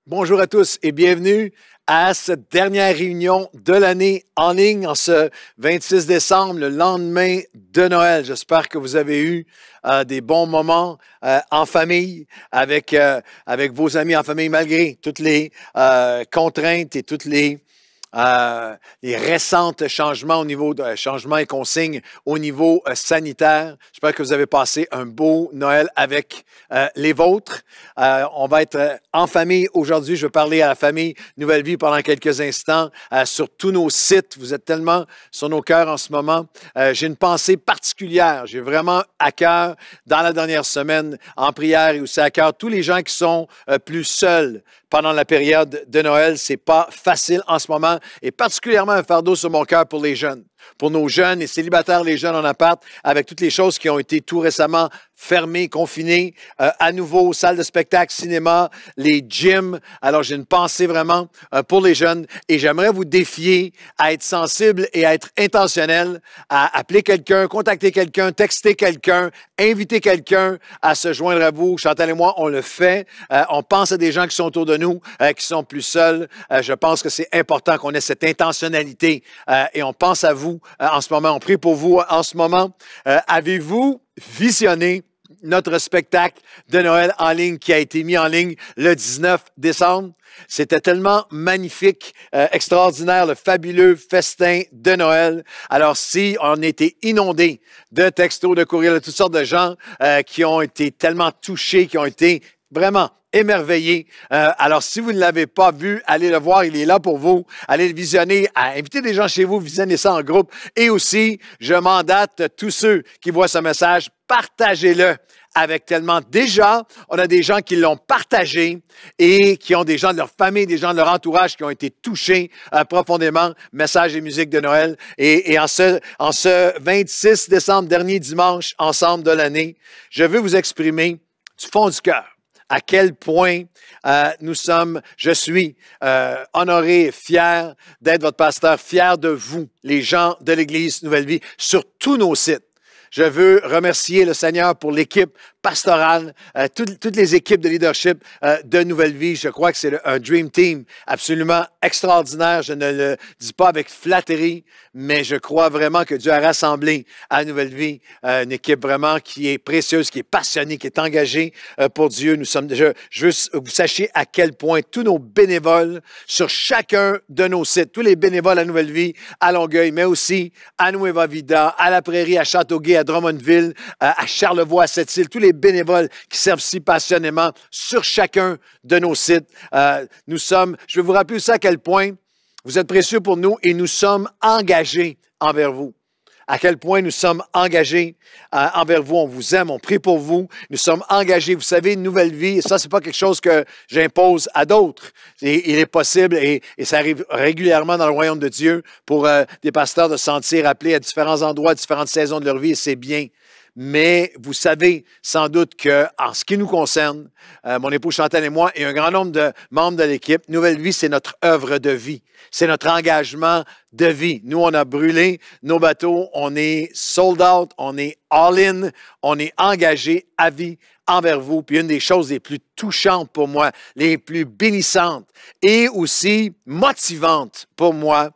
Bonjour à tous et bienvenue à cette dernière réunion de l'année en ligne en ce 26 décembre, le lendemain de Noël. J'espère que vous avez eu des bons moments en famille, avec vos amis en famille, malgré toutes les contraintes et toutes les récents changements au niveau de changements et consignes au niveau sanitaire. J'espère que vous avez passé un beau Noël avec les vôtres. On va être en famille aujourd'hui. Je vais parler à la famille Nouvelle Vie pendant quelques instants sur tous nos sites. Vous êtes tellement sur nos cœurs en ce moment. J'ai une pensée particulière. J'ai vraiment à cœur, dans la dernière semaine, en prière et aussi à cœur, tous les gens qui sont plus seuls pendant la période de Noël. C'est pas facile en ce moment et particulièrement un fardeau sur mon cœur pour les jeunes. Pour nos jeunes et célibataires, les jeunes en appart, avec toutes les choses qui ont été tout récemment fermées, confinées, à nouveau, salles de spectacle, cinéma, les gyms. Alors, j'ai une pensée vraiment pour les jeunes et j'aimerais vous défier à être sensible et à être intentionnel, à appeler quelqu'un, contacter quelqu'un, texter quelqu'un, inviter quelqu'un à se joindre à vous. Chantal et moi, on le fait. On pense à des gens qui sont autour de nous, qui sont plus seuls. Je pense que c'est important qu'on ait cette intentionnalité et on pense à vous en ce moment. On prie pour vous en ce moment. Avez-vous visionné notre spectacle de Noël en ligne qui a été mis en ligne le 19 décembre? C'était tellement magnifique, extraordinaire, le fabuleux festin de Noël. Alors, si on a été inondé de textos, de courriels, de toutes sortes de gens qui ont été tellement touchés, qui ont été vraiment émerveillé. Alors, si vous ne l'avez pas vu, allez le voir, il est là pour vous. Allez le visionner, invitez des gens chez vous, visionnez ça en groupe. Et aussi, je mandate tous ceux qui voient ce message, partagez-le avec tellement. Déjà, on a des gens qui l'ont partagé et qui ont des gens de leur famille, des gens de leur entourage qui ont été touchés profondément. Message et musique de Noël. Et en ce 26 décembre, dernier dimanche, ensemble de l'année, je veux vous exprimer du fond du cœur à quel point je suis honoré et fier d'être votre pasteur, fier de vous, les gens de l'Église Nouvelle Vie, sur tous nos sites. Je veux remercier le Seigneur pour l'équipe pastorale, toutes les équipes de leadership de Nouvelle Vie. Je crois que c'est un dream team absolument extraordinaire. Je ne le dis pas avec flatterie, mais je crois vraiment que Dieu a rassemblé à Nouvelle Vie une équipe vraiment qui est précieuse, qui est passionnée, qui est engagée pour Dieu. Je veux que vous sachiez à quel point tous nos bénévoles sur chacun de nos sites, tous les bénévoles à Nouvelle Vie, à Longueuil, mais aussi à Nueva Vida, à La Prairie, à Châteauguay, à Drummondville, à Charlevoix, à Sept-Îles, tous les bénévoles qui servent si passionnément sur chacun de nos sites. Je vais vous rappeler aussi à quel point vous êtes précieux pour nous et nous sommes engagés envers vous. À quel point nous sommes engagés envers vous. On vous aime, on prie pour vous. Nous sommes engagés. Vous savez, une nouvelle vie, ça, c'est pas quelque chose que j'impose à d'autres. Il est possible et ça arrive régulièrement dans le royaume de Dieu pour des pasteurs de se sentir appelés à différents endroits, à différentes saisons de leur vie et c'est bien. Mais vous savez sans doute qu'en ce qui nous concerne, mon épouse Chantal et moi et un grand nombre de membres de l'équipe, Nouvelle Vie, c'est notre œuvre de vie. C'est notre engagement de vie. Nous, on a brûlé nos bateaux, on est sold out, on est all-in, on est engagé à vie envers vous. Puis une des choses les plus touchantes pour moi, les plus bénissantes et aussi motivantes pour moi,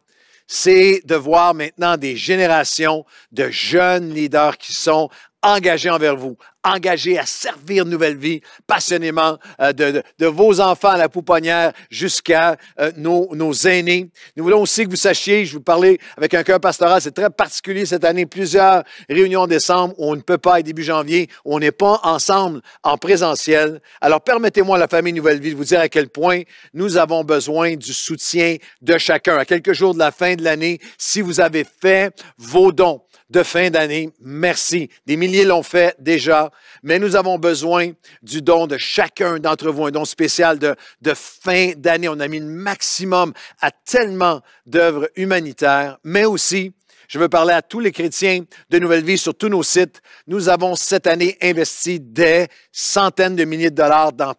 c'est de voir maintenant des générations de jeunes leaders qui sont engagés envers vous, engagés à servir Nouvelle Vie passionnément, de vos enfants à la pouponnière jusqu'à nos aînés. Nous voulons aussi que vous sachiez, je vous parlais avec un cœur pastoral, c'est très particulier cette année, plusieurs réunions en décembre où on ne peut pas, et début janvier, où on n'est pas ensemble en présentiel. Alors permettez-moi, la famille Nouvelle Vie, de vous dire à quel point nous avons besoin du soutien de chacun. À quelques jours de la fin de l'année, si vous avez fait vos dons de fin d'année, merci. Des milliers l'ont fait déjà, mais nous avons besoin du don de chacun d'entre vous, un don spécial de fin d'année. On a mis le maximum à tellement d'œuvres humanitaires, mais aussi je veux parler à tous les chrétiens de Nouvelle Vie sur tous nos sites. Nous avons cette année investi des centaines de milliers de dollars dans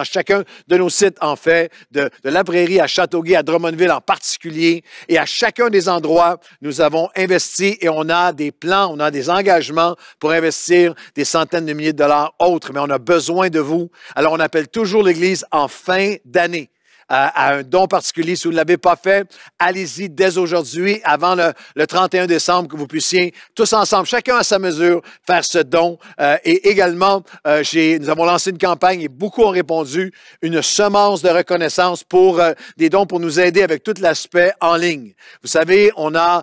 chacun de nos sites, en fait, de la Prairie à Châteauguay, à Drummondville en particulier. Et à chacun des endroits, nous avons investi et on a des plans, on a des engagements pour investir des centaines de milliers de dollars autres. Mais on a besoin de vous. Alors, on appelle toujours l'Église en fin d'année à un don particulier. Si vous ne l'avez pas fait, allez-y dès aujourd'hui, avant le 31 décembre, que vous puissiez tous ensemble, chacun à sa mesure, faire ce don. Et également, nous avons lancé une campagne et beaucoup ont répondu, une semence de reconnaissance pour des dons pour nous aider avec tout l'aspect en ligne. Vous savez, on a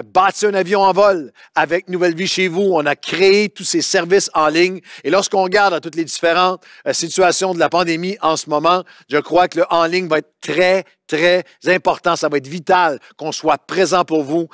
bâti un avion en vol avec Nouvelle Vie chez vous. On a créé tous ces services en ligne. Et lorsqu'on regarde à toutes les différentes situations de la pandémie en ce moment, je crois que en ligne va être très, très important. Ça va être vital qu'on soit présent pour vous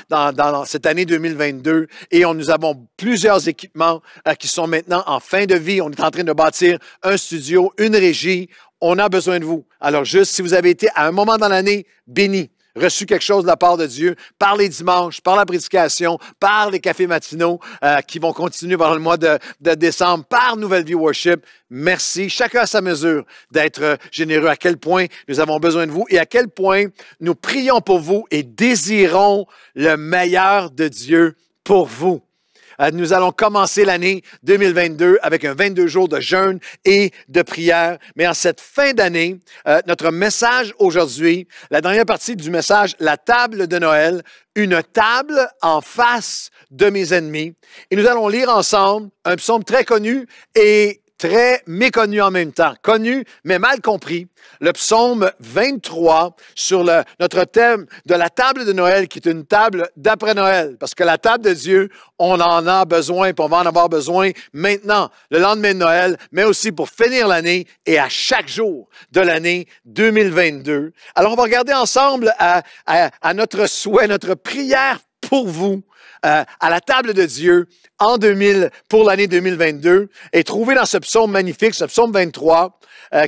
dans cette année 2022. Et nous avons plusieurs équipements qui sont maintenant en fin de vie. On est en train de bâtir un studio, une régie. On a besoin de vous. Alors juste, si vous avez été à un moment dans l'année béni, reçu quelque chose de la part de Dieu, par les dimanches, par la prédication, par les cafés matinaux qui vont continuer pendant le mois de décembre, par Nouvelle Vie Worship. Merci, chacun à sa mesure, d'être généreux. À quel point nous avons besoin de vous et à quel point nous prions pour vous et désirons le meilleur de Dieu pour vous. Nous allons commencer l'année 2022 avec un 22 jours de jeûne et de prière. Mais en cette fin d'année, notre message aujourd'hui, la dernière partie du message, la table de Noël, une table en face de mes ennemis. Et nous allons lire ensemble un psaume très connu et très méconnu en même temps, connu mais mal compris, le psaume 23 sur notre thème de la table de Noël qui est une table d'après Noël. Parce que la table de Dieu, on en a besoin, puis on va en avoir besoin maintenant, le lendemain de Noël, mais aussi pour finir l'année et à chaque jour de l'année 2022. Alors on va regarder ensemble à notre souhait, notre prière pour vous, à la table de Dieu pour l'année 2022 et trouver dans ce psaume magnifique, ce psaume 23,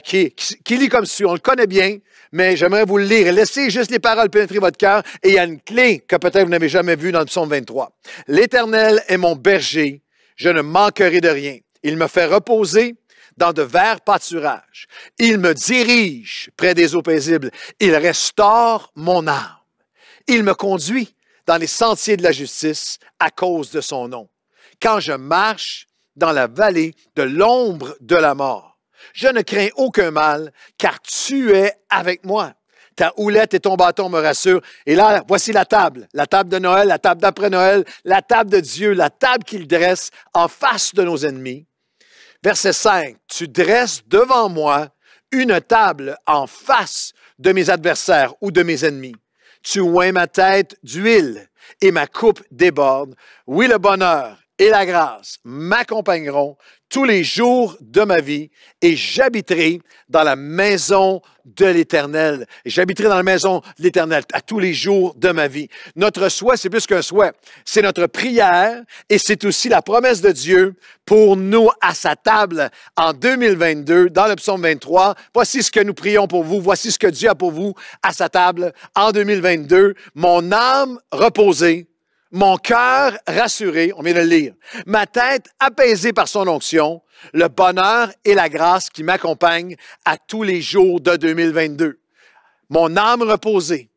qui lit comme suit. On le connaît bien, mais j'aimerais vous le lire. Laissez juste les paroles pénétrer votre cœur et il y a une clé que peut-être vous n'avez jamais vue dans le psaume 23. « L'Éternel est mon berger, je ne manquerai de rien. Il me fait reposer dans de verts pâturages. Il me dirige près des eaux paisibles. Il restaure mon âme. Il me conduit dans les sentiers de la justice à cause de son nom. Quand je marche dans la vallée de l'ombre de la mort, je ne crains aucun mal, car tu es avec moi. Ta houlette et ton bâton me rassurent. Et là, voici la table de Noël, la table d'après Noël, la table de Dieu, la table qu'il dresse en face de nos ennemis. Verset 5, « Tu dresses devant moi une table en face de mes adversaires ou de mes ennemis. Tu oins ma tête d'huile et ma coupe déborde. Oui, le bonheur et la grâce m'accompagneront tous les jours de ma vie et j'habiterai dans la maison de l'Éternel. J'habiterai dans la maison de l'Éternel à tous les jours de ma vie. Notre souhait, c'est plus qu'un souhait. C'est notre prière et c'est aussi la promesse de Dieu pour nous à sa table en 2022, dans le psaume 23. Voici ce que nous prions pour vous. Voici ce que Dieu a pour vous à sa table en 2022. Mon âme reposée, mon cœur rassuré, on vient de le lire, ma tête apaisée par son onction, le bonheur et la grâce qui m'accompagnent à tous les jours de 2022. Mon âme reposée,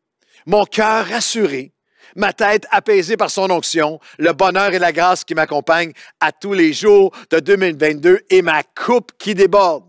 mon cœur rassuré, ma tête apaisée par son onction, le bonheur et la grâce qui m'accompagnent à tous les jours de 2022 et ma coupe qui déborde.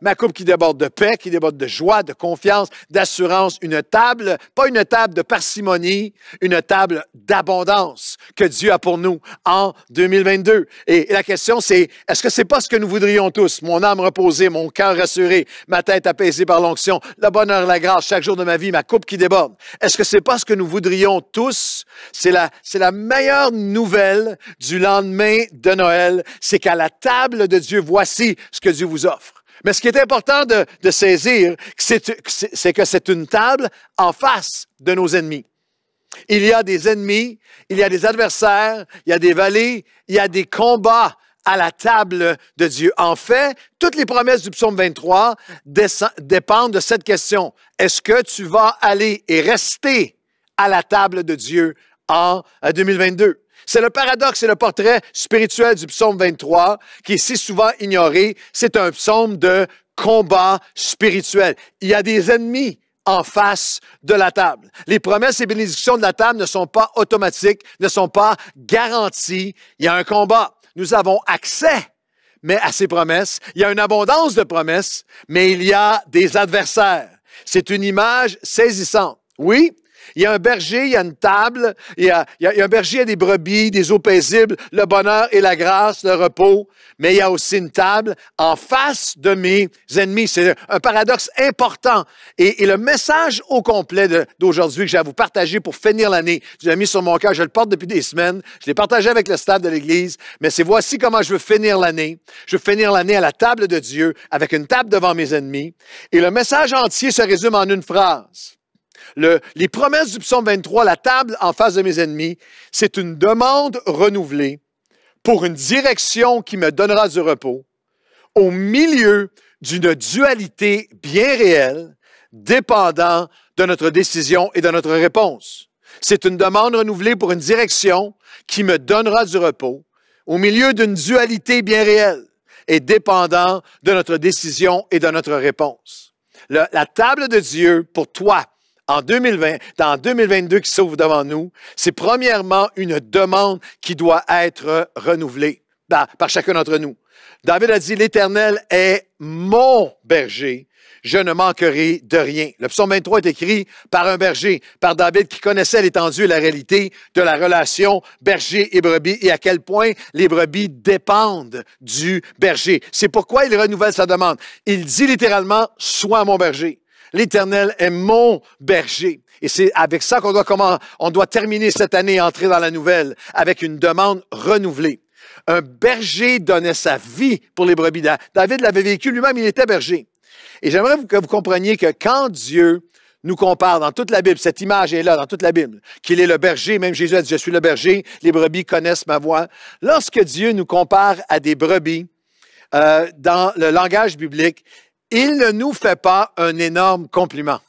Ma coupe qui déborde de paix, qui déborde de joie, de confiance, d'assurance. Une table, pas une table de parcimonie, une table d'abondance que Dieu a pour nous en 2022. Et la question, c'est, est-ce que c'est pas ce que nous voudrions tous? Mon âme reposée, mon cœur rassuré, ma tête apaisée par l'onction, le bonheur, la grâce, chaque jour de ma vie, ma coupe qui déborde. Est-ce que c'est pas ce que nous voudrions tous? C'est la meilleure nouvelle du lendemain de Noël. C'est qu'à la table de Dieu, voici ce que Dieu vous offre. Mais ce qui est important de saisir, c'est que c'est une table en face de nos ennemis. Il y a des ennemis, il y a des adversaires, il y a des vallées, il y a des combats à la table de Dieu. En fait, toutes les promesses du psaume 23 dépendent de cette question. Est-ce que tu vas aller et rester à la table de Dieu en 2022. C'est le paradoxe et le portrait spirituel du psaume 23 qui est si souvent ignoré. C'est un psaume de combat spirituel. Il y a des ennemis en face de la table. Les promesses et bénédictions de la table ne sont pas automatiques, ne sont pas garanties. Il y a un combat. Nous avons accès, mais à ces promesses. Il y a une abondance de promesses, mais il y a des adversaires. C'est une image saisissante. Oui, il y a un berger, il y a une table, il y a un berger, il y a des brebis, des eaux paisibles, le bonheur et la grâce, le repos, mais il y a aussi une table en face de mes ennemis. C'est un paradoxe important. Et le message au complet d'aujourd'hui que j'ai à vous partager pour finir l'année, je l'ai mis sur mon cœur, je le porte depuis des semaines, je l'ai partagé avec le staff de l'Église, mais c'est voici comment je veux finir l'année. Je veux finir l'année à la table de Dieu, avec une table devant mes ennemis. Et le message entier se résume en une phrase. Les promesses du psaume 23, la table en face de mes ennemis, c'est une demande renouvelée pour une direction qui me donnera du repos au milieu d'une dualité bien réelle, dépendant de notre décision et de notre réponse. C'est une demande renouvelée pour une direction qui me donnera du repos au milieu d'une dualité bien réelle et dépendant de notre décision et de notre réponse. La table de Dieu pour toi, en 2020, dans 2022 qui s'ouvre devant nous, c'est premièrement une demande qui doit être renouvelée par chacun d'entre nous. David a dit, l'Éternel est mon berger, je ne manquerai de rien. Le psaume 23 est écrit par un berger, par David qui connaissait l'étendue et la réalité de la relation berger et brebis et à quel point les brebis dépendent du berger. C'est pourquoi il renouvelle sa demande. Il dit littéralement, sois mon berger. L'Éternel est mon berger. Et c'est avec ça on doit terminer cette année et entrer dans la nouvelle, avec une demande renouvelée. Un berger donnait sa vie pour les brebis. David l'avait vécu lui-même, il était berger. Et j'aimerais que vous compreniez que quand Dieu nous compare dans toute la Bible, cette image est là dans toute la Bible, qu'il est le berger, même Jésus a dit, je suis le berger, les brebis connaissent ma voix. Lorsque Dieu nous compare à des brebis, dans le langage biblique, il ne nous fait pas un énorme compliment.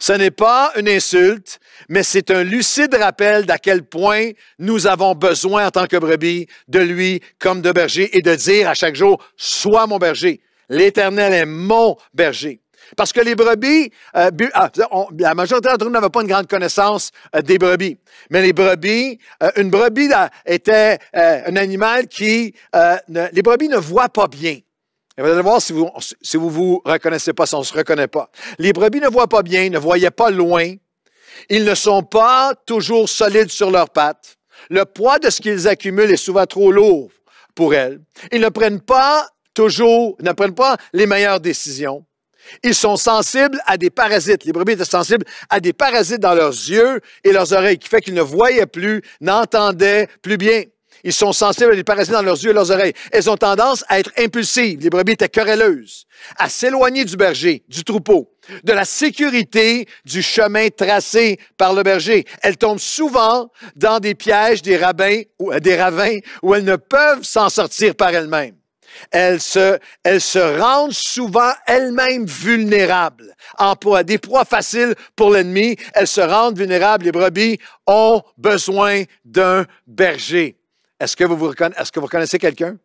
Ce n'est pas une insulte, mais c'est un lucide rappel d'à quel point nous avons besoin en tant que brebis de lui comme de berger et de dire à chaque jour, sois mon berger. L'Éternel est mon berger. Parce que les brebis, la majorité d'entre nous n'avait pas une grande connaissance des brebis. Mais les brebis, une brebis était un animal qui, les brebis ne voient pas bien. Et vous allez voir si vous reconnaissez pas, si on ne se reconnaît pas. Les brebis ne voient pas bien, ne voyaient pas loin. Ils ne sont pas toujours solides sur leurs pattes. Le poids de ce qu'ils accumulent est souvent trop lourd pour elles. Ils ne prennent pas les meilleures décisions. Ils sont sensibles à des parasites. Les brebis étaient sensibles à des parasites dans leurs yeux et leurs oreilles, qui fait qu'ils ne voyaient plus, n'entendaient plus bien. Ils sont sensibles à des parasites dans leurs yeux et leurs oreilles. Elles ont tendance à être impulsives. Les brebis étaient querelleuses, à s'éloigner du berger, du troupeau, de la sécurité du chemin tracé par le berger. Elles tombent souvent dans des pièges, des ravins où elles ne peuvent s'en sortir par elles-mêmes. Elles se rendent souvent elles-mêmes vulnérables. En proie, des proies faciles pour l'ennemi, elles se rendent vulnérables. Les brebis ont besoin d'un berger. Est-ce que vous reconnaissez quelqu'un?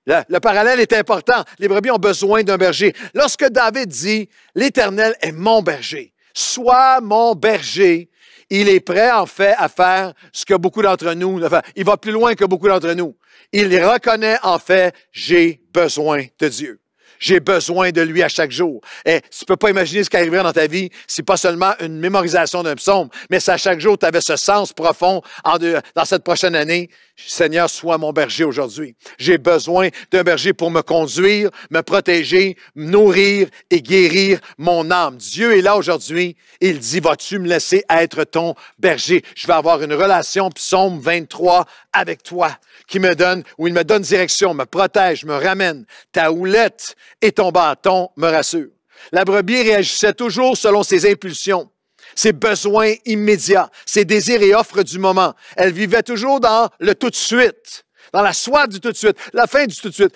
Le parallèle est important. Les brebis ont besoin d'un berger. Lorsque David dit « L'Éternel est mon berger, sois mon berger », il est prêt, en fait, à faire ce que beaucoup d'entre nous... Enfin, il va plus loin que beaucoup d'entre nous. Il reconnaît, en fait, « J'ai besoin de Dieu. J'ai besoin de lui à chaque jour. » Et tu ne peux pas imaginer ce qui arriverait dans ta vie si pas seulement une mémorisation d'un psaume, mais si à chaque jour tu avais ce sens profond dans cette prochaine année. Seigneur, sois mon berger aujourd'hui. J'ai besoin d'un berger pour me conduire, me protéger, me nourrir et guérir mon âme. Dieu est là aujourd'hui. Il dit, vas-tu me laisser être ton berger? Je vais avoir une relation, psaume 23, avec toi, où il me donne direction, me protège, me ramène. Ta houlette et ton bâton me rassurent. La brebis réagissait toujours selon ses impulsions, ses besoins immédiats, ses désirs et offres du moment. Elle vivait toujours dans le tout de suite, dans la soif du tout de suite, la fin du tout de suite,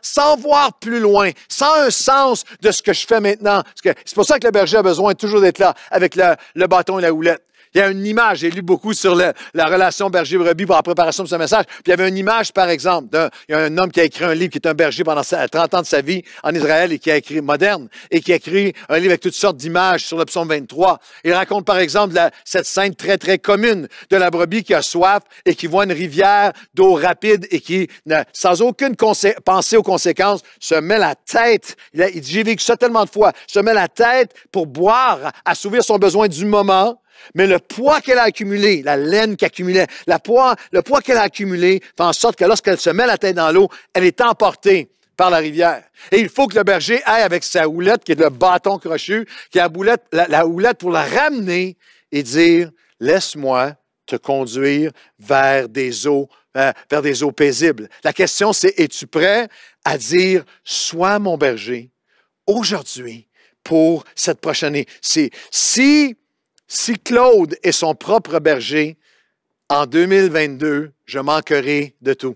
sans voir plus loin, sans un sens de ce que je fais maintenant. C'est pour ça que le berger a besoin toujours d'être là avec le bâton et la houlette. Il y a une image, j'ai lu beaucoup sur la relation berger-brebis pour la préparation de ce message. Puis il y avait une image, par exemple, il y a un homme qui a écrit un livre qui est un berger pendant 30 ans de sa vie en Israël et qui a écrit moderne et qui a écrit un livre avec toutes sortes d'images sur le psaume 23. Il raconte, par exemple, cette scène très, très commune de la brebis qui a soif et qui voit une rivière d'eau rapide et qui, sans aucune pensée aux conséquences, se met la tête. Il dit, j'ai vécu ça tellement de fois, se met la tête pour boire, assouvir son besoin du moment. Mais le poids qu'elle a accumulé, la laine qu'elle accumulait, le poids qu'elle a accumulé fait en sorte que lorsqu'elle se met la tête dans l'eau, elle est emportée par la rivière. Et il faut que le berger aille avec sa houlette, qui est le bâton crochu, qui a la houlette pour la ramener et dire, laisse-moi te conduire vers des eaux paisibles. La question, c'est, es-tu prêt à dire, sois mon berger aujourd'hui pour cette prochaine année? Si Claude est son propre berger, en 2022, je manquerai de tout.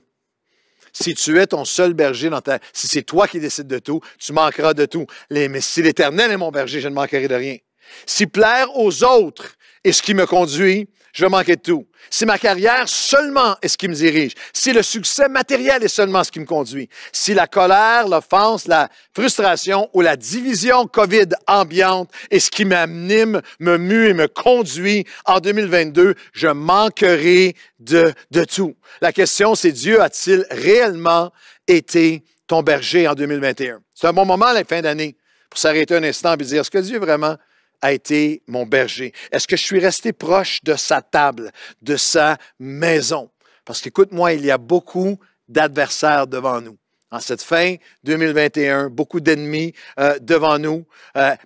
Si tu es ton seul berger si c'est toi qui décides de tout, tu manqueras de tout. Mais si l'Éternel est mon berger, je ne manquerai de rien. Si plaire aux autres est ce qui me conduit, je vais manquer de tout. Si ma carrière seulement est ce qui me dirige, si le succès matériel est seulement ce qui me conduit, si la colère, l'offense, la frustration ou la division COVID ambiante est ce qui m'anime, me mue et me conduit en 2022, je manquerai de tout. La question, c'est Dieu a-t-il réellement été ton berger en 2021? C'est un bon moment à la fin d'année pour s'arrêter un instant et dire, est-ce que Dieu vraiment a été mon berger? Est-ce que je suis resté proche de sa table, de sa maison? Parce qu'écoute-moi, il y a beaucoup d'adversaires devant nous. En cette fin 2021, beaucoup d'ennemis devant nous.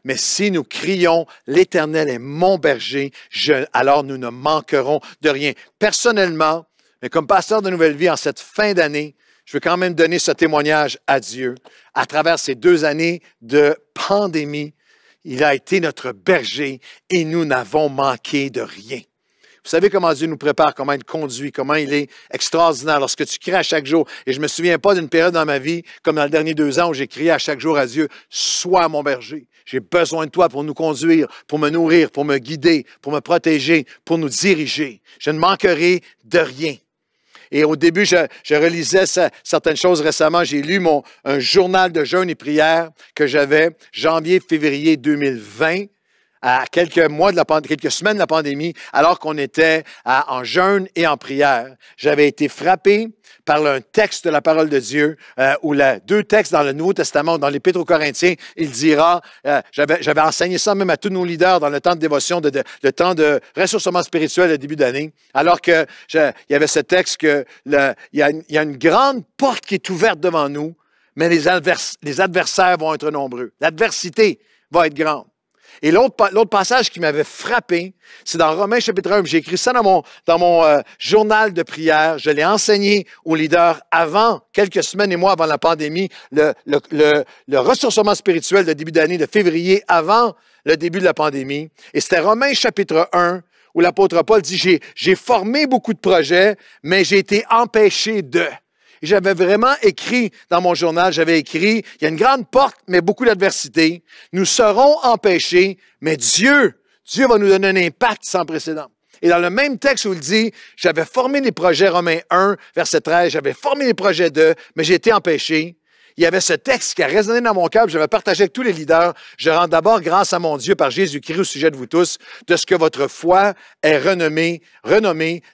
Mais si nous crions, l'Éternel est mon berger, alors nous ne manquerons de rien. Personnellement, mais comme pasteur de Nouvelle Vie en cette fin d'année, je veux quand même donner ce témoignage à Dieu. À travers ces 2 années de pandémie, il a été notre berger et nous n'avons manqué de rien. Vous savez comment Dieu nous prépare, comment il conduit, comment il est extraordinaire lorsque tu cries à chaque jour. Et je ne me souviens pas d'une période dans ma vie, comme dans les derniers 2 ans, où j'ai crié à chaque jour à Dieu, « Sois mon berger. J'ai besoin de toi pour nous conduire, pour me nourrir, pour me guider, pour me protéger, pour nous diriger. Je ne manquerai de rien. » Et au début, je relisais certaines choses récemment. J'ai lu un journal de jeûne et prière que j'avais janvier-février 2020, à quelques semaines de la pandémie, alors qu'on était en jeûne et en prière. J'avais été frappé par un texte de la parole de Dieu, ou 2 textes dans le Nouveau Testament, dans l'Épître aux Corinthiens. Il dira, j'avais enseigné ça même à tous nos leaders dans le temps de dévotion, le temps de ressourcement spirituel au début d'année, alors que il y avait ce texte que il y a une grande porte qui est ouverte devant nous, mais les adversaires vont être nombreux. L'adversité va être grande. Et l'autre passage qui m'avait frappé, c'est dans Romains chapitre 1. J'ai écrit ça dans mon journal de prière. Je l'ai enseigné aux leaders quelques semaines et mois avant la pandémie, le ressourcement spirituel de début d'année, de février, avant le début de la pandémie. Et c'était Romains chapitre 1, où l'apôtre Paul dit, j'ai formé beaucoup de projets, mais j'ai été empêché de... Et j'avais vraiment écrit dans mon journal, il y a une grande porte, mais beaucoup d'adversité. Nous serons empêchés, mais Dieu va nous donner un impact sans précédent. Et dans le même texte où il dit, j'avais formé les projets, Romains 1, verset 13, j'avais formé les projets 2, mais j'ai été empêché. Il y avait ce texte qui a résonné dans mon cœur, je l'avais partagé avec tous les leaders. Je rends d'abord grâce à mon Dieu par Jésus-Christ au sujet de vous tous, de ce que votre foi est renommée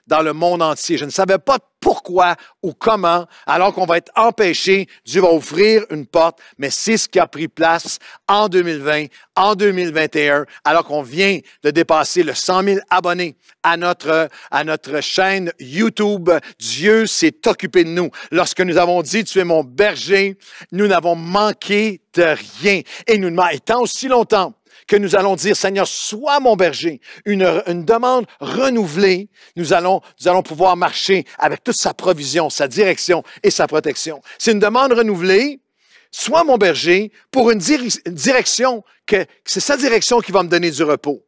dans le monde entier. Je ne savais pas pourquoi ou comment, alors qu'on va être empêché, Dieu va ouvrir une porte, mais c'est ce qui a pris place en 2020, en 2021, alors qu'on vient de dépasser le 100 000 abonnés à notre chaîne YouTube. Dieu s'est occupé de nous. Lorsque nous avons dit, tu es mon berger, nous n'avons manqué de rien. Et nous demandons, tant aussi longtemps que nous allons dire, Seigneur, sois mon berger, une demande renouvelée, nous allons pouvoir marcher avec toute sa provision, sa direction et sa protection. C'est une demande renouvelée, sois mon berger, pour une direction, c'est sa direction qui va me donner du repos.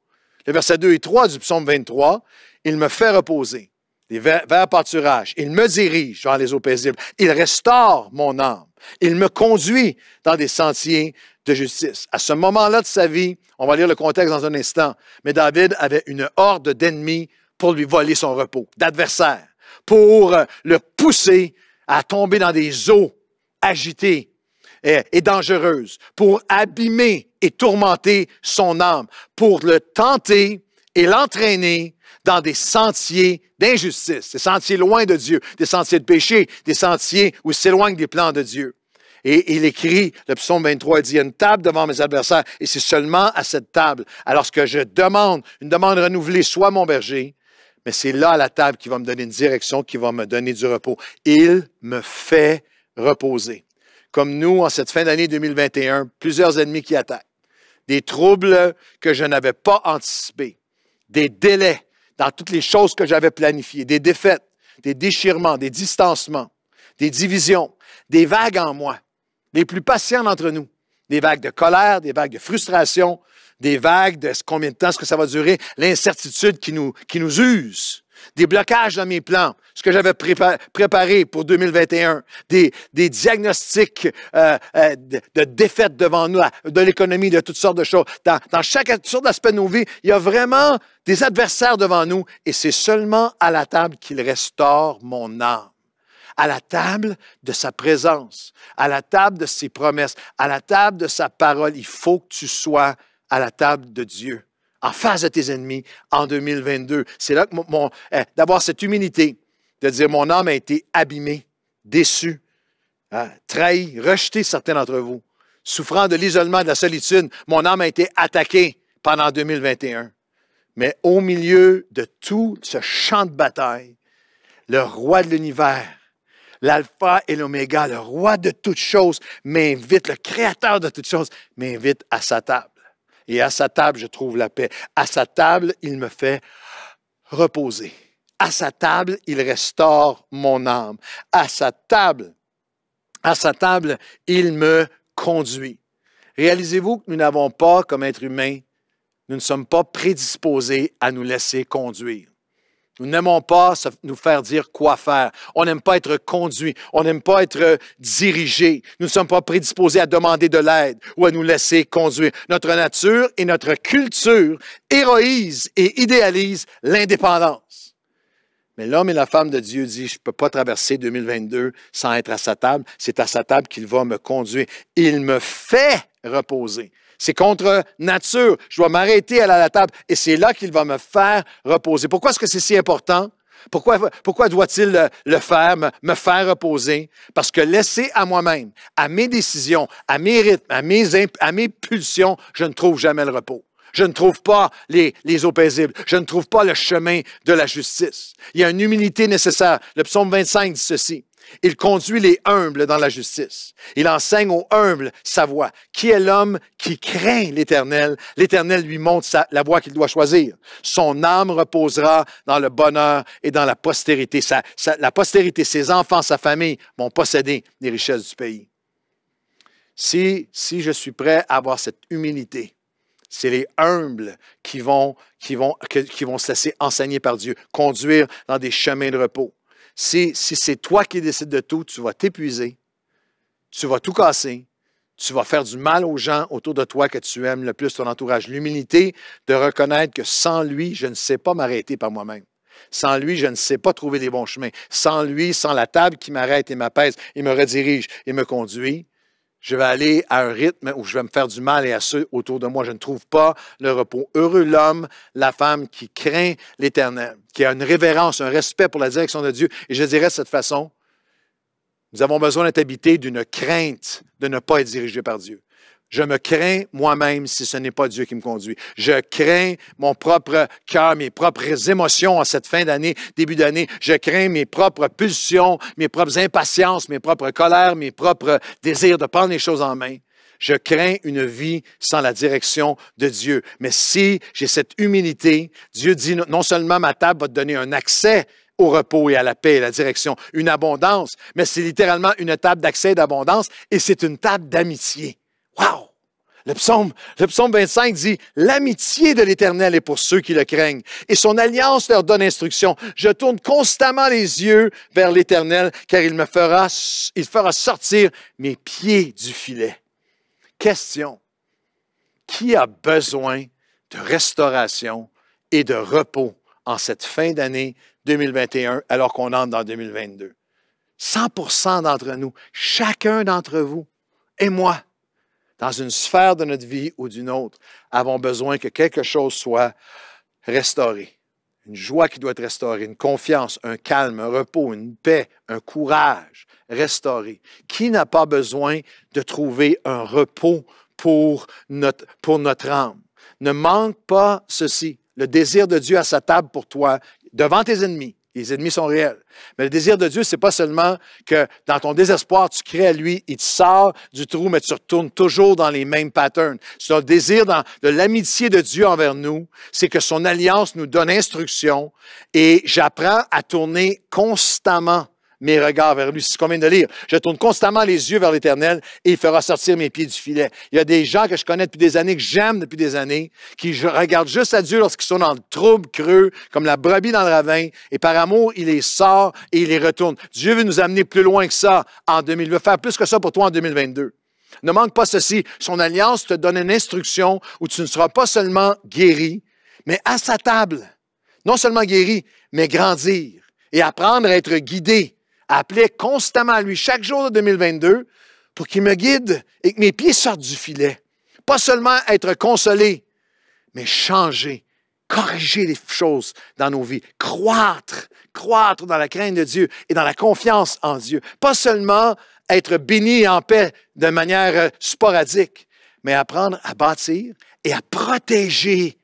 Le verset 2 et 3 du psaume 23, il me fait reposer, les verts pâturages, il me dirige vers les eaux paisibles, il restaure mon âme, il me conduit dans des sentiers de justice. À ce moment-là de sa vie, on va lire le contexte dans un instant, mais David avait une horde d'ennemis pour lui voler son repos, d'adversaires, pour le pousser à tomber dans des eaux agitées et dangereuses, pour abîmer et tourmenter son âme, pour le tenter et l'entraîner dans des sentiers d'injustice, des sentiers loin de Dieu, des sentiers de péché, des sentiers où il s'éloigne des plans de Dieu. Et il écrit, le psaume 23, il dit, il y a une table devant mes adversaires, et c'est seulement à cette table, alors que je demande, une demande renouvelée, sois mon berger, mais c'est là à la table qu'il va me donner une direction, qui va me donner du repos. Il me fait reposer. Comme nous, en cette fin d'année 2021, plusieurs ennemis qui attaquent, des troubles que je n'avais pas anticipés, des délais dans toutes les choses que j'avais planifiées, des défaites, des déchirements, des distancements, des divisions, des vagues en moi. Les plus patients d'entre nous, des vagues de colère, des vagues de frustration, des vagues de combien de temps est-ce que ça va durer, l'incertitude qui nous use, des blocages dans mes plans, ce que j'avais préparé pour 2021, des diagnostics de défaite devant nous, de l'économie, de toutes sortes de choses. Dans chaque sorte d'aspect de nos vies, il y a vraiment des adversaires devant nous et c'est seulement à la table qu'il restaure mon âme. À la table de sa présence, à la table de ses promesses, à la table de sa parole. Il faut que tu sois à la table de Dieu, en face de tes ennemis en 2022. C'est là que d'avoir cette humilité, de dire mon âme a été abîmée, déçue, trahie, rejetée, certains d'entre vous, souffrant de l'isolement, de la solitude. Mon âme a été attaquée pendant 2021. Mais au milieu de tout ce champ de bataille, le roi de l'univers, l'alpha et l'oméga, le roi de toutes choses, m'invite, le créateur de toutes choses, m'invite à sa table. Et à sa table, je trouve la paix. À sa table, il me fait reposer. À sa table, il restaure mon âme. À sa table, il me conduit. Réalisez-vous que nous n'avons pas, comme êtres humains, nous ne sommes pas prédisposés à nous laisser conduire. Nous n'aimons pas nous faire dire quoi faire. On n'aime pas être conduit. On n'aime pas être dirigé. Nous ne sommes pas prédisposés à demander de l'aide ou à nous laisser conduire. Notre nature et notre culture héroïsent et idéalisent l'indépendance. Mais l'homme et la femme de Dieu disent, je ne peux pas traverser 2022 sans être à sa table. C'est à sa table qu'il va me conduire. Il me fait reposer. C'est contre nature. Je dois m'arrêter à la table et c'est là qu'il va me faire reposer. Pourquoi est-ce que c'est si important? Pourquoi doit-il le faire, me faire reposer? Parce que laissé à moi-même, à mes décisions, à mes rythmes, à mes pulsions, je ne trouve jamais le repos. Je ne trouve pas les eaux paisibles. Je ne trouve pas le chemin de la justice. Il y a une humilité nécessaire. Le psaume 25 dit ceci. Il conduit les humbles dans la justice. Il enseigne aux humbles sa voie. Qui est l'homme qui craint l'Éternel? L'Éternel lui montre la voie qu'il doit choisir. Son âme reposera dans le bonheur et dans la postérité. La postérité, ses enfants, sa famille vont posséder les richesses du pays. Si je suis prêt à avoir cette humilité, c'est les humbles qui vont se laisser enseigner par Dieu, conduire dans des chemins de repos. Si c'est toi qui décides de tout, tu vas t'épuiser, tu vas tout casser, tu vas faire du mal aux gens autour de toi que tu aimes le plus, ton entourage. L'humilité de reconnaître que sans lui, je ne sais pas m'arrêter par moi-même. Sans lui, je ne sais pas trouver les bons chemins. Sans lui, sans la table qui m'arrête et m'apaise et me redirige et me conduit, je vais aller à un rythme où je vais me faire du mal et à ceux autour de moi. Je ne trouve pas le repos. Heureux l'homme, la femme qui craint l'Éternel, qui a une révérence, un respect pour la direction de Dieu. Et je dirais de cette façon, nous avons besoin d'être habités d'une crainte de ne pas être dirigé par Dieu. Je me crains moi-même si ce n'est pas Dieu qui me conduit. Je crains mon propre cœur, mes propres émotions en cette fin d'année, début d'année. Je crains mes propres pulsions, mes propres impatiences, mes propres colères, mes propres désirs de prendre les choses en main. Je crains une vie sans la direction de Dieu. Mais si j'ai cette humilité, Dieu dit non seulement ma table va te donner un accès au repos et à la paix et à la direction, une abondance, mais c'est littéralement une table d'accès et d'abondance et c'est une table d'amitié. Wow! Le psaume 25 dit « L'amitié de l'Éternel est pour ceux qui le craignent, et son alliance leur donne instruction. Je tourne constamment les yeux vers l'Éternel, car il fera sortir mes pieds du filet. » Question. Qui a besoin de restauration et de repos en cette fin d'année 2021 alors qu'on entre dans 2022? 100% d'entre nous, chacun d'entre vous et moi, dans une sphère de notre vie ou d'une autre, avons besoin que quelque chose soit restauré. Une joie qui doit être restaurée, une confiance, un calme, un repos, une paix, un courage restauré. Qui n'a pas besoin de trouver un repos pour notre âme? Ne manque pas ceci, le désir de Dieu à sa table pour toi, devant tes ennemis. Les ennemis sont réels. Mais le désir de Dieu, ce n'est pas seulement que dans ton désespoir, tu crées à lui, il te sort du trou, mais tu retournes toujours dans les mêmes patterns. C'est un désir de l'amitié de Dieu envers nous, c'est que son alliance nous donne instruction et j'apprends à tourner constamment mes regards vers lui. C'est ce qu'on vient de lire. Je tourne constamment les yeux vers l'Éternel et il fera sortir mes pieds du filet. Il y a des gens que je connais depuis des années, que j'aime depuis des années, qui regardent juste à Dieu lorsqu'ils sont dans le trouble creux, comme la brebis dans le ravin, et par amour, il les sort et il les retourne. Dieu veut nous amener plus loin que ça en 2000. Il veut faire plus que ça pour toi en 2022. Ne manque pas ceci. Son alliance te donne une instruction où tu ne seras pas seulement guéri, mais à sa table. Non seulement guéri, mais grandir et apprendre à être guidé. Appeler constamment à lui chaque jour de 2022 pour qu'il me guide et que mes pieds sortent du filet. Pas seulement être consolé, mais changer, corriger les choses dans nos vies, croître dans la crainte de Dieu et dans la confiance en Dieu. Pas seulement être béni et en paix de manière sporadique, mais apprendre à bâtir et à protéger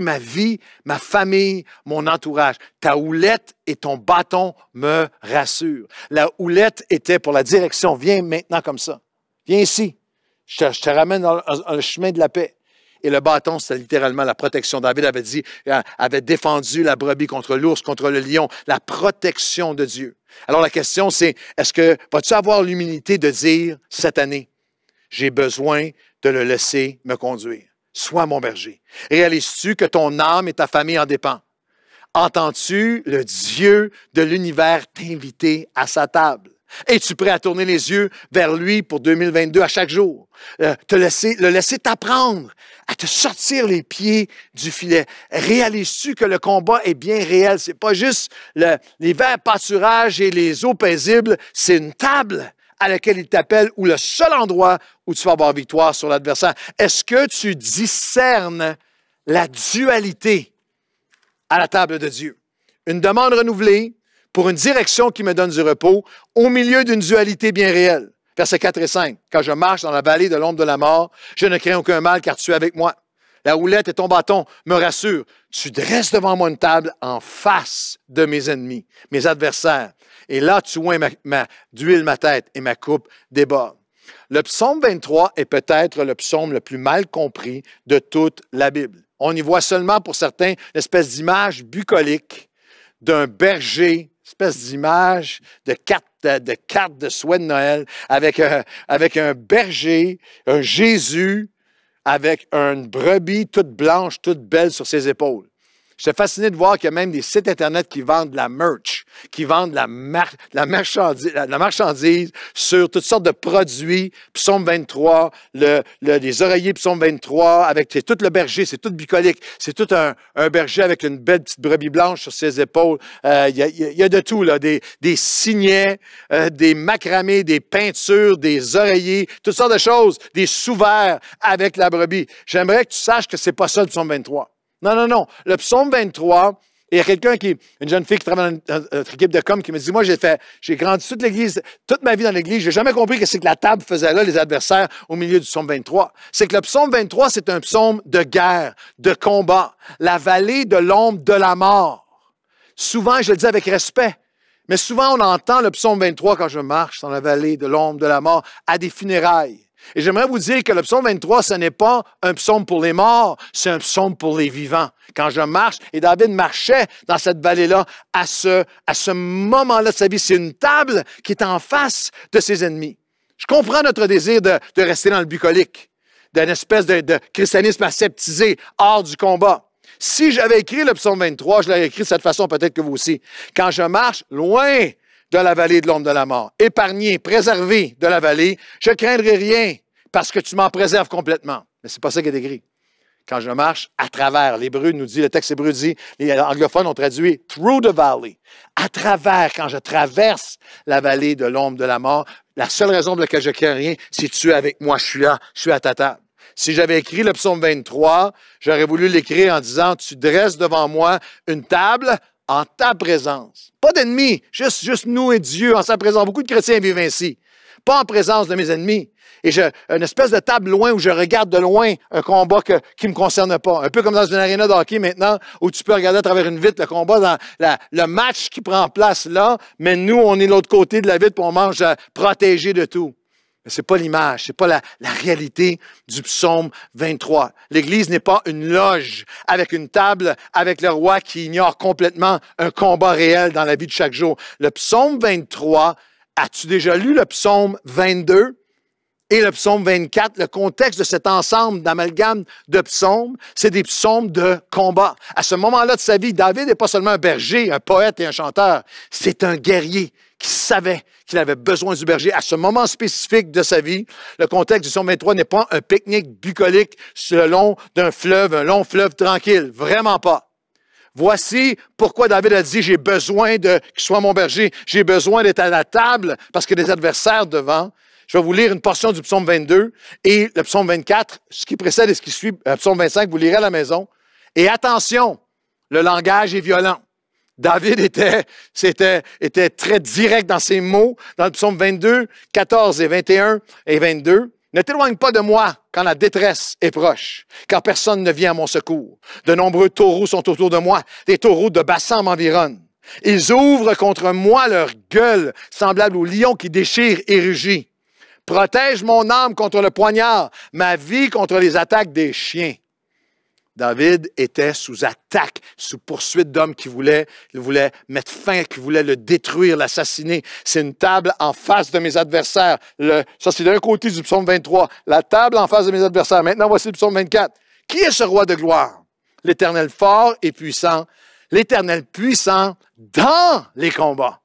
ma vie, ma famille, mon entourage. Ta houlette et ton bâton me rassurent. La houlette était pour la direction. Viens maintenant comme ça. Viens ici. Je te ramène dans le chemin de la paix. Et le bâton, c'était littéralement la protection. David avait défendu la brebis contre l'ours, contre le lion. La protection de Dieu. Alors la question, c'est, vas-tu avoir l'humilité de dire cette année, j'ai besoin de le laisser me conduire. Sois mon berger. Réalises-tu que ton âme et ta famille en dépendent? Entends-tu le Dieu de l'univers t'inviter à sa table? Es-tu prêt à tourner les yeux vers lui pour 2022 à chaque jour? Le laisser t'apprendre à te sortir les pieds du filet. Réalises-tu que le combat est bien réel? Ce n'est pas juste les verts pâturages et les eaux paisibles, c'est une table à laquelle il t'appelle, ou le seul endroit où tu vas avoir victoire sur l'adversaire. Est-ce que tu discernes la dualité à la table de Dieu? Une demande renouvelée pour une direction qui me donne du repos au milieu d'une dualité bien réelle. Versets 4 et 5. Quand je marche dans la vallée de l'ombre de la mort, je ne crains aucun mal car tu es avec moi. La houlette et ton bâton me rassurent. Tu dresses devant moi une table en face de mes ennemis, mes adversaires. Et là, tu oins d'huile ma tête et ma coupe déborde. Le psaume 23 est peut-être le psaume le plus mal compris de toute la Bible. On y voit seulement pour certains une espèce d'image bucolique d'un berger, une espèce d'image de carte de souhait de Noël avec un berger, un Jésus, avec une brebis toute blanche, toute belle sur ses épaules. J'étais fasciné de voir qu'il y a même des sites Internet qui vendent de la merch, qui vendent la marchandise sur toutes sortes de produits. Psaume 23, les oreillers Psaume 23, c'est tout le berger, c'est tout bucolique. C'est tout un berger avec une belle petite brebis blanche sur ses épaules. Il y a de tout, là, des signets, des macramés, des peintures, des oreillers, toutes sortes de choses, des sous-verts avec la brebis. J'aimerais que tu saches que c'est pas ça le Psaume 23. Non. Le psaume 23, il y a une jeune fille qui travaille dans notre équipe de com qui me dit, moi, j'ai grandi toute ma vie dans l'Église, j'ai jamais compris que c'est que la table faisait là, les adversaires, au milieu du psaume 23. C'est que le psaume 23, c'est un psaume de guerre, de combat, la vallée de l'ombre de la mort. Souvent, je le dis avec respect, mais souvent, on entend le psaume 23 quand je marche dans la vallée de l'ombre de la mort à des funérailles. Et j'aimerais vous dire que le psaume 23, ce n'est pas un psaume pour les morts, c'est un psaume pour les vivants. Quand je marche, et David marchait dans cette vallée-là, à ce moment-là de sa vie, c'est une table qui est en face de ses ennemis. Je comprends notre désir de rester dans le bucolique, d'une espèce de christianisme aseptisé, hors du combat. Si j'avais écrit le psaume 23, je l'aurais écrit de cette façon, peut-être que vous aussi. Quand je marche loin de la vallée de l'ombre de la mort, épargné, préservé de la vallée, je craindrai rien, parce que tu m'en préserves complètement. Mais ce n'est pas ça qui est écrit. Quand je marche à travers, l'hébreu nous dit, le texte hébreu dit, les anglophones ont traduit through the valley. À travers, quand je traverse la vallée de l'ombre de la mort, la seule raison pour laquelle je ne crains rien, c'est que tu es avec moi, je suis à ta table. Si j'avais écrit le psaume 23, j'aurais voulu l'écrire en disant, tu dresses devant moi une table en ta présence. Pas d'ennemis, juste nous et Dieu en sa présence. Beaucoup de chrétiens vivent ainsi. Pas en présence de mes ennemis. Et une espèce de table loin où je regarde de loin un combat qui ne me concerne pas. Un peu comme dans une aréna de hockey maintenant, où tu peux regarder à travers une vitre le combat, le match qui prend place là, mais nous, on est de l'autre côté de la vitre et on mange protégé de tout. Mais ce n'est pas l'image, ce n'est pas la réalité du psaume 23. L'Église n'est pas une loge avec une table avec le roi qui ignore complètement un combat réel dans la vie de chaque jour. Le psaume 23, as-tu déjà lu le psaume 22? Et le psaume 24, le contexte de cet ensemble d'amalgame de psaumes, c'est des psaumes de combat. À ce moment-là de sa vie, David n'est pas seulement un berger, un poète et un chanteur. C'est un guerrier qui savait qu'il avait besoin du berger. À ce moment spécifique de sa vie, le contexte du psaume 23 n'est pas un pique-nique bucolique sur le long d'un fleuve, un long fleuve tranquille. Vraiment pas. Voici pourquoi David a dit, j'ai besoin qu'il soit mon berger. J'ai besoin d'être à la table parce que des adversaires devant. Je vais vous lire une portion du psaume 22 et le psaume 24, ce qui précède et ce qui suit, le psaume 25, vous lirez à la maison. Et attention, le langage est violent. David était très direct dans ses mots, dans le psaume 22, 14 et 21 et 22. Ne t'éloigne pas de moi quand la détresse est proche, car personne ne vient à mon secours. De nombreux taureaux sont autour de moi, des taureaux de Bassan m'environnent. Ils ouvrent contre moi leur gueule, semblable au lion qui déchire et rugit. Protège mon âme contre le poignard, ma vie contre les attaques des chiens. David était sous attaque, sous poursuite d'hommes qui voulaient mettre fin, qui voulaient le détruire, l'assassiner. C'est une table en face de mes adversaires. Ça, c'est d'un côté du psaume 23. La table en face de mes adversaires. Maintenant, voici le psaume 24. Qui est ce roi de gloire? L'Éternel fort et puissant. L'Éternel puissant dans les combats.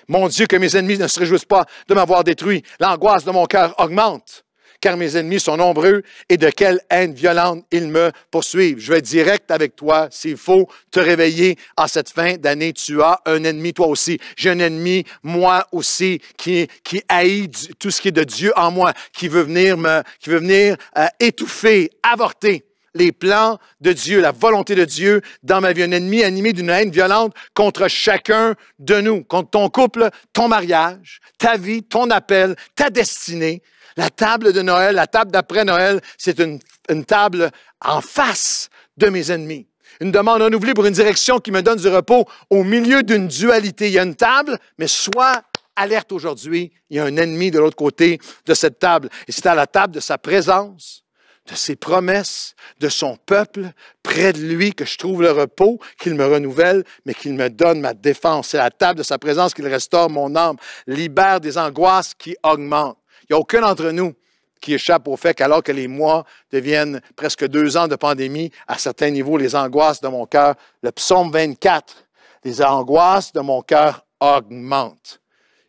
Mon Dieu, que mes ennemis ne se réjouissent pas de m'avoir détruit. L'angoisse de mon cœur augmente, car mes ennemis sont nombreux et de quelle haine violente ils me poursuivent. Je vais être direct avec toi. S'il faut te réveiller en cette fin d'année, tu as un ennemi toi aussi. J'ai un ennemi, moi aussi, qui haït tout ce qui est de Dieu en moi, qui veut venir étouffer, avorter les plans de Dieu, la volonté de Dieu dans ma vie. Un ennemi animé d'une haine violente contre chacun de nous, contre ton couple, ton mariage, ta vie, ton appel, ta destinée. La table de Noël, la table d'après Noël, c'est une table en face de mes ennemis. Une demande renouvelée pour une direction qui me donne du repos au milieu d'une dualité. Il y a une table, mais sois alerte aujourd'hui, il y a un ennemi de l'autre côté de cette table. Et c'est à la table de sa présence, de ses promesses, de son peuple, près de lui que je trouve le repos, qu'il me renouvelle, mais qu'il me donne ma défense. C'est à la table de sa présence qu'il restaure mon âme, libère des angoisses qui augmentent. Il n'y a aucun d'entre nous qui échappe au fait qu'alors que les mois deviennent presque 2 ans de pandémie, à certains niveaux, les angoisses de mon cœur, le psaume 24, les angoisses de mon cœur augmentent.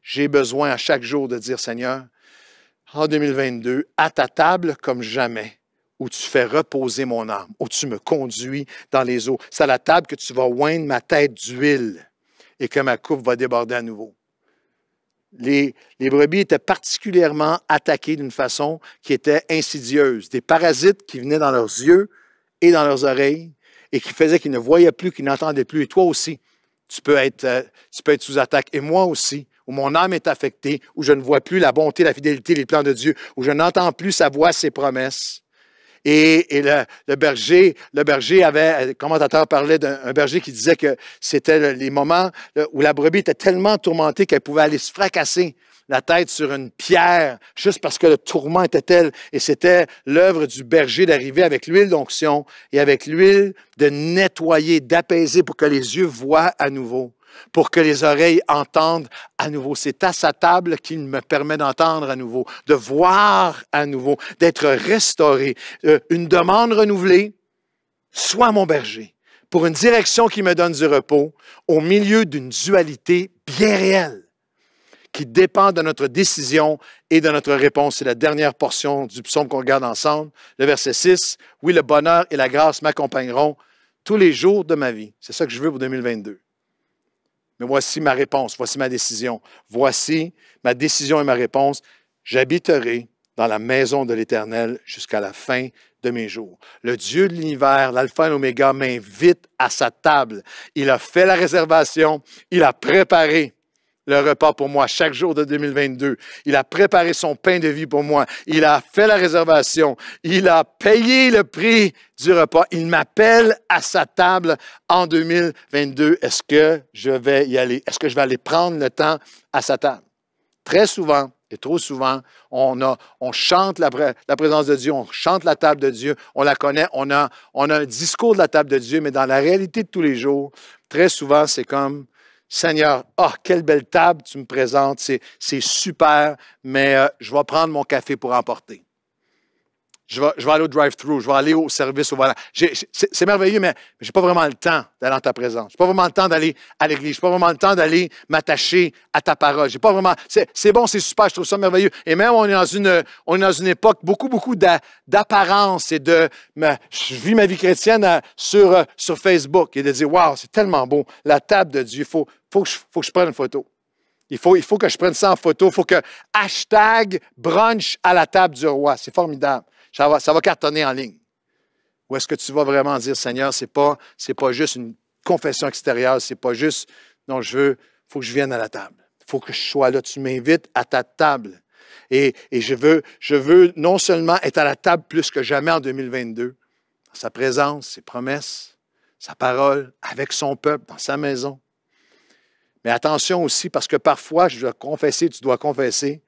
J'ai besoin à chaque jour de dire, Seigneur, en 2022, à ta table comme jamais, où tu fais reposer mon âme, où tu me conduis dans les eaux. C'est à la table que tu vas oindre ma tête d'huile et que ma coupe va déborder à nouveau. Les brebis étaient particulièrement attaquées d'une façon qui était insidieuse. Des parasites qui venaient dans leurs yeux et dans leurs oreilles et qui faisaient qu'ils ne voyaient plus, qu'ils n'entendaient plus. Et toi aussi, tu peux être sous attaque. Et moi aussi, où mon âme est affectée, où je ne vois plus la bonté, la fidélité, les plans de Dieu, où je n'entends plus sa voix, ses promesses. Et le berger avait, le commentateur parlait d'un berger qui disait que c'était les moments où la brebis était tellement tourmentée qu'elle pouvait aller se fracasser la tête sur une pierre juste parce que le tourment était tel. Et c'était l'œuvre du berger d'arriver avec l'huile d'onction et avec l'huile de nettoyer, d'apaiser pour que les yeux voient à nouveau, pour que les oreilles entendent à nouveau. C'est à sa table qu'il me permet d'entendre à nouveau, de voir à nouveau, d'être restauré. Une demande renouvelée, sois mon berger, pour une direction qui me donne du repos, au milieu d'une dualité bien réelle. qui dépend de notre décision et de notre réponse. C'est la dernière portion du psaume qu'on regarde ensemble. Le verset 6, « Oui, le bonheur et la grâce m'accompagneront tous les jours de ma vie. » C'est ça que je veux pour 2022. Mais voici ma réponse, voici ma décision. Voici ma décision et ma réponse. J'habiterai dans la maison de l'Éternel jusqu'à la fin de mes jours. Le Dieu de l'univers, l'alpha et l'oméga, m'invite à sa table. Il a fait la réservation, il a préparé le repas pour moi chaque jour de 2022. Il a préparé son pain de vie pour moi. Il a fait la réservation. Il a payé le prix du repas. Il m'appelle à sa table en 2022. Est-ce que je vais y aller? Est-ce que je vais aller prendre le temps à sa table? Très souvent, et trop souvent, on chante la présence de Dieu, on chante la table de Dieu, on la connaît, on a un discours de la table de Dieu, mais dans la réalité de tous les jours, très souvent, c'est comme, Seigneur, quelle belle table tu me présentes, c'est super, mais je vais prendre mon café pour emporter. Je vais aller au drive-thru, je vais aller au service au volant. C'est merveilleux, mais je n'ai pas vraiment le temps d'aller dans ta présence. Je n'ai pas vraiment le temps d'aller à l'église. Je n'ai pas vraiment le temps d'aller m'attacher à ta parole. J'ai pas vraiment. C'est bon, c'est super, je trouve ça merveilleux. Et même, on est dans une époque beaucoup d'apparence et de. Je vis ma vie chrétienne sur Facebook et de dire, waouh, c'est tellement beau, la table de Dieu. Il faut que je prenne une photo. Il faut que je prenne ça en photo. Il faut que hashtag brunch à la table du roi. C'est formidable. Ça va cartonner en ligne. Ou est-ce que tu vas vraiment dire, Seigneur, c'est pas juste une confession extérieure, c'est pas juste, non, il faut que je vienne à la table. Il faut que je sois là. Tu m'invites à ta table. Et je veux non seulement être à la table plus que jamais en 2022, dans sa présence, ses promesses, sa parole, avec son peuple, dans sa maison. Mais attention aussi, parce que parfois, tu dois confesser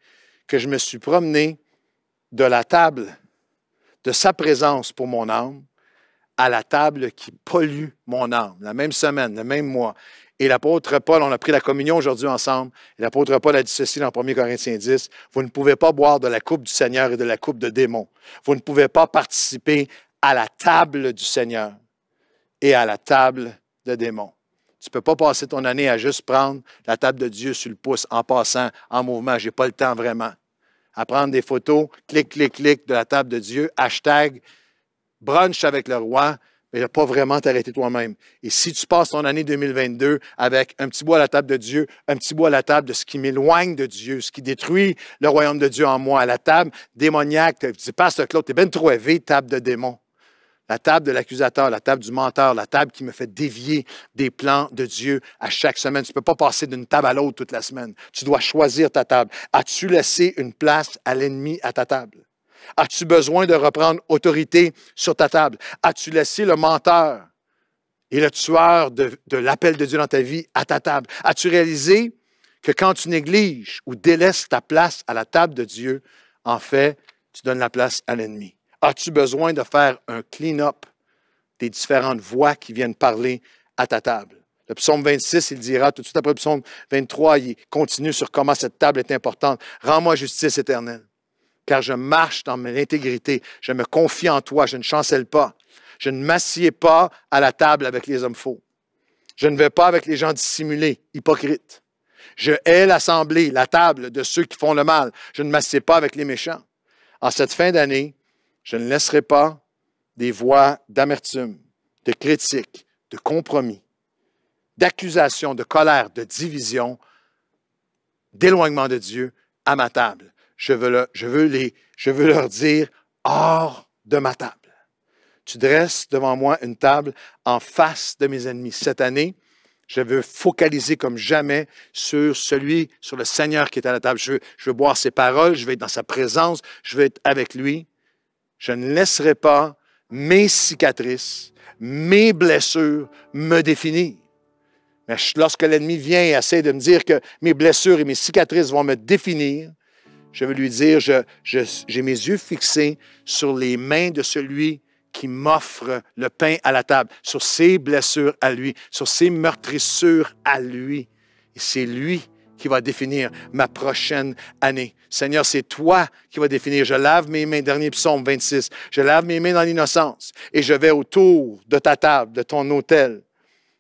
que je me suis promené de la table de sa présence pour mon âme à la table qui pollue mon âme, la même semaine, le même mois. Et l'apôtre Paul, on a pris la communion aujourd'hui ensemble, et l'apôtre Paul a dit ceci dans 1 Corinthiens 10, « Vous ne pouvez pas boire de la coupe du Seigneur et de la coupe de démons. Vous ne pouvez pas participer à la table du Seigneur et à la table de démons. » Tu ne peux pas passer ton année à juste prendre la table de Dieu sur le pouce en passant, en mouvement. Je n'ai pas le temps vraiment. À prendre des photos, clic de la table de Dieu, hashtag brunch avec le roi, mais ne pas vraiment t'arrêter toi-même. Et si tu passes ton année 2022 avec un petit bout à la table de Dieu, un petit bout à la table de ce qui m'éloigne de Dieu, ce qui détruit le royaume de Dieu en moi, à la table démoniaque, tu dis, Pasteur Claude, tu es bien trop élevé, table de démons. La table de l'accusateur, la table du menteur, la table qui me fait dévier des plans de Dieu à chaque semaine. Tu ne peux pas passer d'une table à l'autre toute la semaine. Tu dois choisir ta table. As-tu laissé une place à l'ennemi à ta table? As-tu besoin de reprendre autorité sur ta table? As-tu laissé le menteur et le tueur de l'appel de Dieu dans ta vie à ta table? As-tu réalisé que quand tu négliges ou délaisses ta place à la table de Dieu, en fait, tu donnes la place à l'ennemi? As-tu besoin de faire un clean-up des différentes voix qui viennent parler à ta table? Le psaume 26, il dira, tout de suite après le psaume 23, il continue sur comment cette table est importante. « Rends-moi justice éternelle, car je marche dans l'intégrité, je me confie en toi, je ne chancelle pas. Je ne m'assieds pas à la table avec les hommes faux. Je ne vais pas avec les gens dissimulés, hypocrites. Je hais l'assemblée, la table de ceux qui font le mal. Je ne m'assieds pas avec les méchants. En cette fin d'année, je ne laisserai pas des voix d'amertume, de critique, de compromis, d'accusation, de colère, de division, d'éloignement de Dieu à ma table. Je veux leur dire, hors de ma table. Tu dresses devant moi une table en face de mes ennemis. Cette année, je veux focaliser comme jamais sur le Seigneur qui est à la table. Je veux boire ses paroles, je veux être dans sa présence, je veux être avec lui. Je ne laisserai pas mes cicatrices, mes blessures me définir. Mais lorsque l'ennemi vient et essaie de me dire que mes blessures et mes cicatrices vont me définir, je veux lui dire, j'ai mes yeux fixés sur les mains de celui qui m'offre le pain à la table, sur ses blessures à lui, sur ses meurtrissures à lui. Et c'est lui qui va définir ma prochaine année. Seigneur, c'est toi qui vas définir. Je lave mes mains, dernier psaume 26, je lave mes mains dans l'innocence et je vais autour de ta table, de ton autel,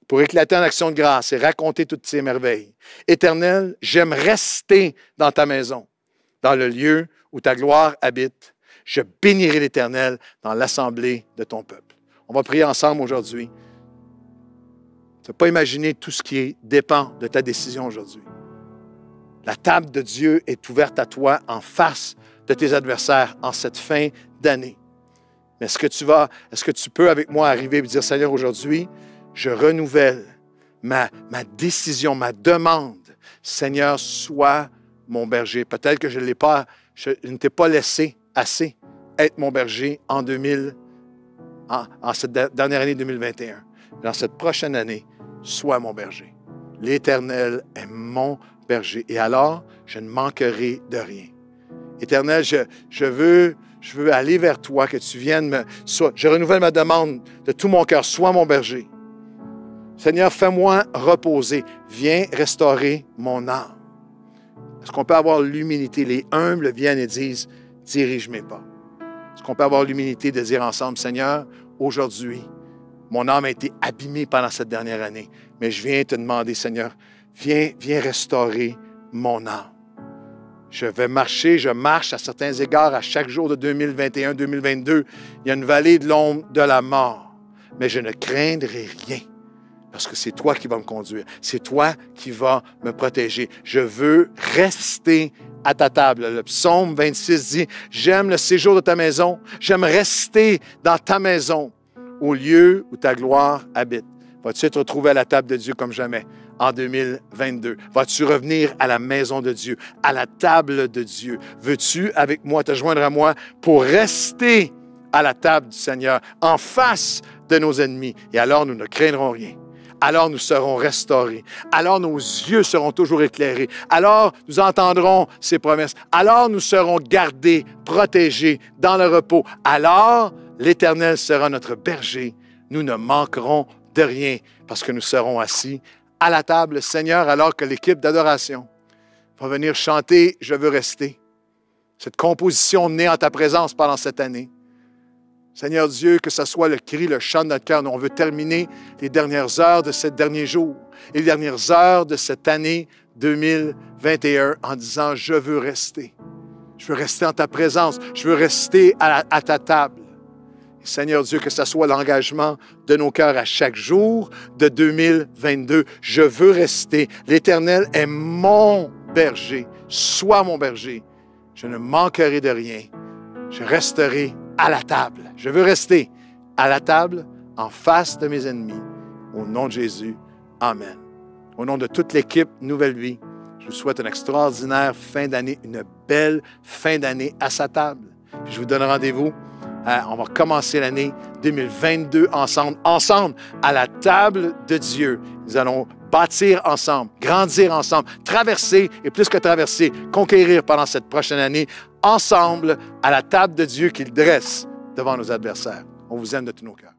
pour éclater en action de grâce et raconter toutes tes merveilles. Éternel, j'aime rester dans ta maison, dans le lieu où ta gloire habite. Je bénirai l'Éternel dans l'assemblée de ton peuple. On va prier ensemble aujourd'hui. Tu ne peux pas imaginer tout ce qui dépend de ta décision aujourd'hui. La table de Dieu est ouverte à toi en face de tes adversaires en cette fin d'année. Mais est-ce que tu peux avec moi arriver et dire, Seigneur, aujourd'hui, je renouvelle ma décision, ma demande. Seigneur, sois mon berger. Peut-être que je ne t'ai pas laissé assez être mon berger en cette dernière année 2021. Dans cette prochaine année, sois mon berger. L'Éternel est mon berger. Et alors, je ne manquerai de rien. Éternel, je veux aller vers toi, que tu viennes je renouvelle ma demande de tout mon cœur. Sois mon berger. Seigneur, fais-moi reposer. Viens restaurer mon âme. Est-ce qu'on peut avoir l'humilité? Les humbles viennent et disent, dirige mes pas. Est-ce qu'on peut avoir l'humilité de dire ensemble, Seigneur, aujourd'hui, mon âme a été abîmée pendant cette dernière année, mais je viens te demander, Seigneur, viens restaurer mon âme. Je marche à certains égards à chaque jour de 2021, 2022. Il y a une vallée de l'ombre de la mort, mais je ne craindrai rien. Parce que c'est toi qui vas me conduire. C'est toi qui vas me protéger. Je veux rester à ta table. Le psaume 26 dit, « J'aime le séjour de ta maison. J'aime rester dans ta maison, au lieu où ta gloire habite. » Vas-tu te retrouver à la table de Dieu comme jamais en 2022? Vas-tu revenir à la maison de Dieu, à la table de Dieu? Veux-tu, avec moi, te joindre à moi pour rester à la table du Seigneur, en face de nos ennemis? Et alors, nous ne craindrons rien. Alors nous serons restaurés. Alors nos yeux seront toujours éclairés. Alors nous entendrons ses promesses. Alors nous serons gardés, protégés dans le repos. Alors l'Éternel sera notre berger. Nous ne manquerons de rien parce que nous serons assis à la table, Seigneur, alors que l'équipe d'adoration va venir chanter « Je veux rester ». Cette composition née en ta présence pendant cette année. Seigneur Dieu, que ce soit le cri, le chant de notre cœur, nous, on veut terminer les dernières heures de ce dernier jour et les dernières heures de cette année 2021 en disant « Je veux rester. Je veux rester en ta présence. Je veux rester à ta table. » Et Seigneur Dieu, que ce soit l'engagement de nos cœurs à chaque jour de 2022. Je veux rester. L'Éternel est mon berger. Sois mon berger. Je ne manquerai de rien. Je resterai à la table. Je veux rester à la table en face de mes ennemis. Au nom de Jésus, Amen. Au nom de toute l'équipe Nouvelle Vie, je vous souhaite une extraordinaire fin d'année, une belle fin d'année à sa table. Puis je vous donne rendez-vous. On va commencer l'année 2022 ensemble à la table de Dieu. Nous allons bâtir ensemble, grandir ensemble, traverser et plus que traverser, conquérir pendant cette prochaine année, ensemble à la table de Dieu qu'il dresse devant nos adversaires. On vous aime de tous nos cœurs.